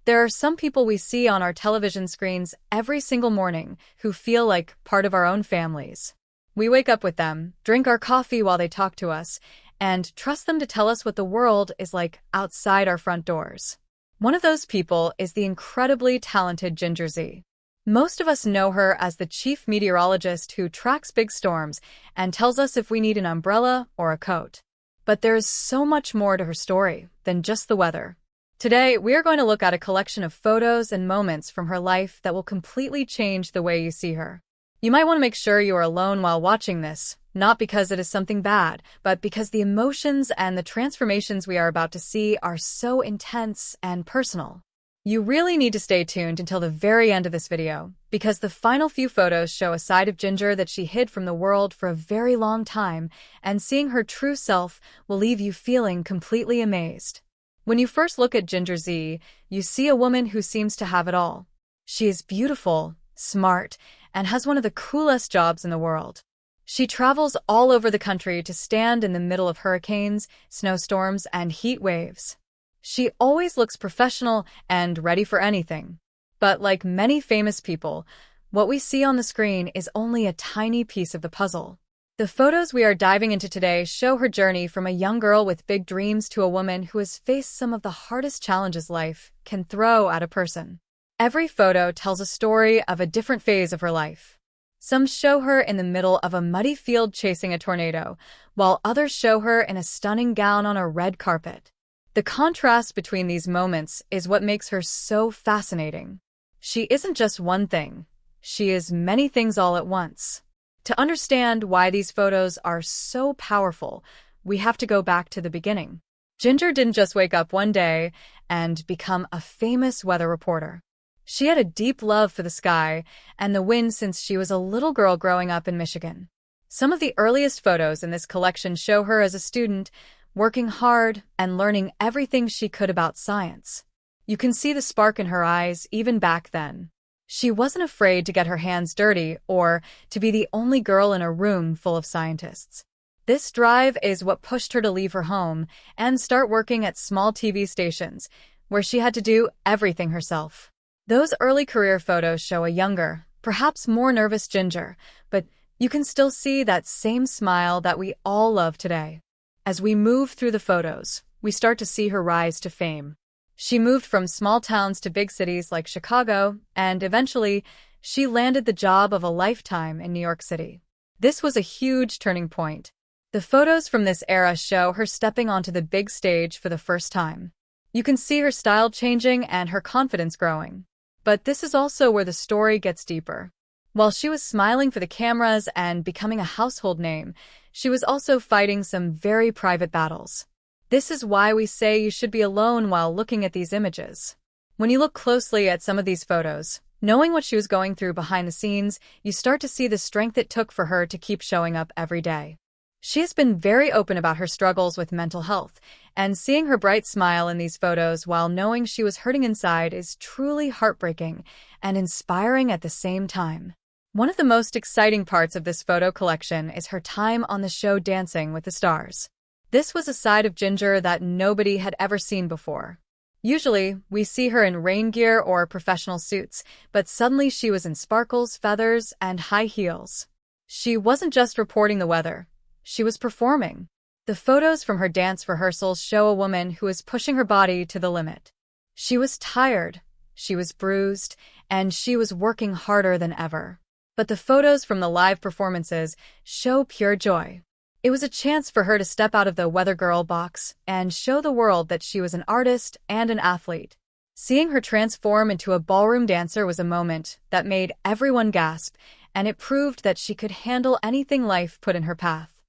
There are some people we see on our television screens every single morning who feel like part of our own families. We wake up with them, drink our coffee while they talk to us, and trust them to tell us what the world is like outside our front doors. One of those people is the incredibly talented Ginger Zee. Most of us know her as the chief meteorologist who tracks big storms and tells us if we need an umbrella or a coat. But there's so much more to her story than just the weather. Today, we are going to look at a collection of photos and moments from her life that will completely change the way you see her. You might want to make sure you are alone while watching this, not because it is something bad, but because the emotions and the transformations we are about to see are so intense and personal. You really need to stay tuned until the very end of this video, because the final few photos show a side of Ginger that she hid from the world for a very long time, and seeing her true self will leave you feeling completely amazed. When you first look at Ginger Zee, you see a woman who seems to have it all. She is beautiful, smart, and has one of the coolest jobs in the world. She travels all over the country to stand in the middle of hurricanes, snowstorms, and heat waves. She always looks professional and ready for anything. But like many famous people, what we see on the screen is only a tiny piece of the puzzle. The photos we are diving into today show her journey from a young girl with big dreams to a woman who has faced some of the hardest challenges life can throw at a person. Every photo tells a story of a different phase of her life. Some show her in the middle of a muddy field chasing a tornado, while others show her in a stunning gown on a red carpet. The contrast between these moments is what makes her so fascinating. She isn't just one thing. She is many things all at once. To understand why these photos are so powerful, we have to go back to the beginning. Ginger didn't just wake up one day and become a famous weather reporter. She had a deep love for the sky and the wind since she was a little girl growing up in Michigan. Some of the earliest photos in this collection show her as a student, working hard and learning everything she could about science. You can see the spark in her eyes even back then. She wasn't afraid to get her hands dirty or to be the only girl in a room full of scientists. This drive is what pushed her to leave her home and start working at small TV stations, where she had to do everything herself. Those early career photos show a younger, perhaps more nervous Ginger, but you can still see that same smile that we all love today. As we move through the photos, we start to see her rise to fame. She moved from small towns to big cities like Chicago, and eventually, she landed the job of a lifetime in New York City. This was a huge turning point. The photos from this era show her stepping onto the big stage for the first time. You can see her style changing and her confidence growing. But this is also where the story gets deeper. While she was smiling for the cameras and becoming a household name, she was also fighting some very private battles. This is why we say you should be alone while looking at these images. When you look closely at some of these photos, knowing what she was going through behind the scenes, you start to see the strength it took for her to keep showing up every day. She has been very open about her struggles with mental health, and seeing her bright smile in these photos while knowing she was hurting inside is truly heartbreaking and inspiring at the same time. One of the most exciting parts of this photo collection is her time on the show Dancing with the Stars. This was a side of Ginger that nobody had ever seen before. Usually, we see her in rain gear or professional suits, but suddenly she was in sparkles, feathers, and high heels. She wasn't just reporting the weather. She was performing. The photos from her dance rehearsals show a woman who is pushing her body to the limit. She was tired, she was bruised, and she was working harder than ever. But the photos from the live performances show pure joy. It was a chance for her to step out of the weather girl box and show the world that she was an artist and an athlete. Seeing her transform into a ballroom dancer was a moment that made everyone gasp, and it proved that she could handle anything life put in her path.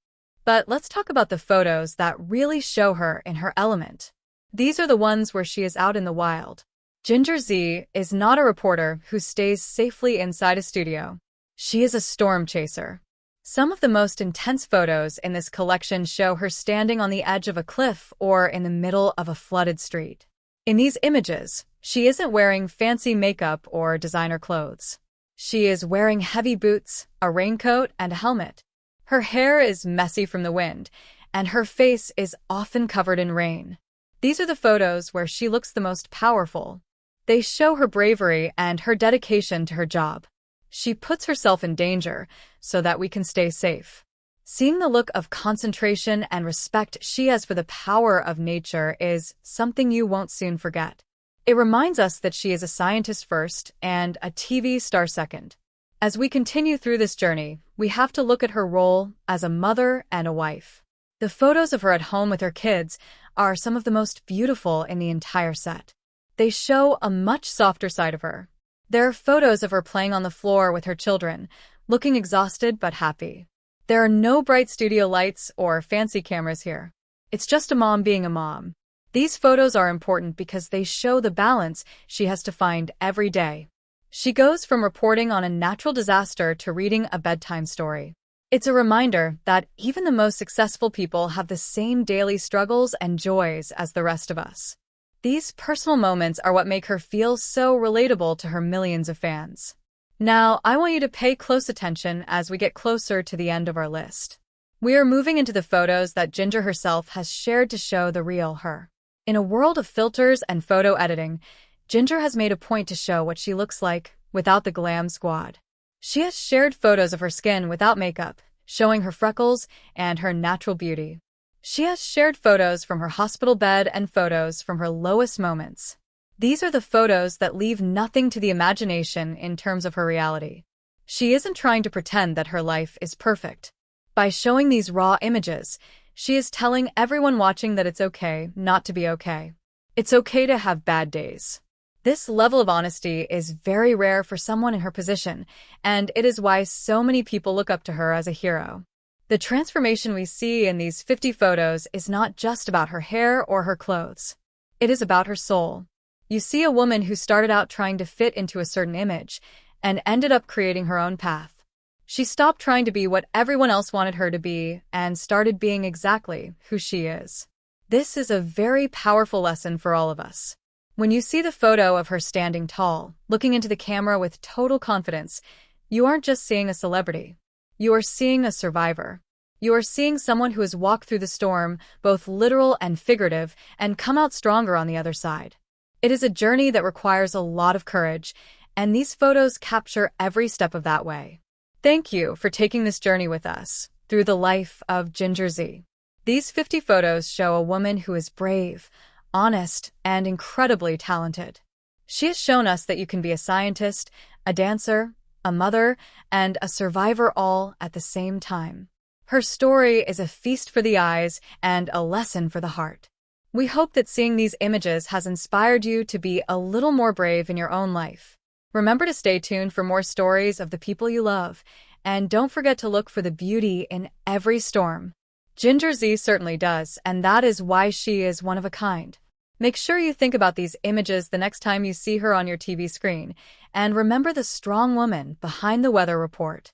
But let's talk about the photos that really show her in her element. These are the ones where she is out in the wild. Ginger Zee is not a reporter who stays safely inside a studio. She is a storm chaser. Some of the most intense photos in this collection show her standing on the edge of a cliff or in the middle of a flooded street. In these images, she isn't wearing fancy makeup or designer clothes. She is wearing heavy boots, a raincoat, and a helmet. Her hair is messy from the wind, and her face is often covered in rain. These are the photos where she looks the most powerful. They show her bravery and her dedication to her job. She puts herself in danger so that we can stay safe. Seeing the look of concentration and respect she has for the power of nature is something you won't soon forget. It reminds us that she is a scientist first and a TV star second. As we continue through this journey, we have to look at her role as a mother and a wife. The photos of her at home with her kids are some of the most beautiful in the entire set. They show a much softer side of her. There are photos of her playing on the floor with her children, looking exhausted but happy. There are no bright studio lights or fancy cameras here. It's just a mom being a mom. These photos are important because they show the balance she has to find every day. She goes from reporting on a natural disaster to reading a bedtime story. It's a reminder that even the most successful people have the same daily struggles and joys as the rest of us. These personal moments are what make her feel so relatable to her millions of fans. Now, I want you to pay close attention as we get closer to the end of our list. We are moving into the photos that Ginger herself has shared to show the real her. In a world of filters and photo editing, Ginger has made a point to show what she looks like without the glam squad. She has shared photos of her skin without makeup, showing her freckles and her natural beauty. She has shared photos from her hospital bed and photos from her lowest moments. These are the photos that leave nothing to the imagination in terms of her reality. She isn't trying to pretend that her life is perfect. By showing these raw images, she is telling everyone watching that it's okay not to be okay. It's okay to have bad days. This level of honesty is very rare for someone in her position, and it is why so many people look up to her as a hero. The transformation we see in these 50 photos is not just about her hair or her clothes. It is about her soul. You see a woman who started out trying to fit into a certain image and ended up creating her own path. She stopped trying to be what everyone else wanted her to be and started being exactly who she is. This is a very powerful lesson for all of us. When you see the photo of her standing tall, looking into the camera with total confidence, you aren't just seeing a celebrity. You are seeing a survivor. You are seeing someone who has walked through the storm, both literal and figurative, and come out stronger on the other side. It is a journey that requires a lot of courage, and these photos capture every step of that way. Thank you for taking this journey with us through the life of Ginger Zee. These 50 photos show a woman who is brave, honest, and incredibly talented. She has shown us that you can be a scientist, a dancer, a mother, and a survivor all at the same time. Her story is a feast for the eyes and a lesson for the heart. We hope that seeing these images has inspired you to be a little more brave in your own life. Remember to stay tuned for more stories of the people you love, and don't forget to look for the beauty in every storm. Ginger Zee certainly does, and that is why she is one of a kind. Make sure you think about these images the next time you see her on your TV screen, and remember the strong woman behind the weather report.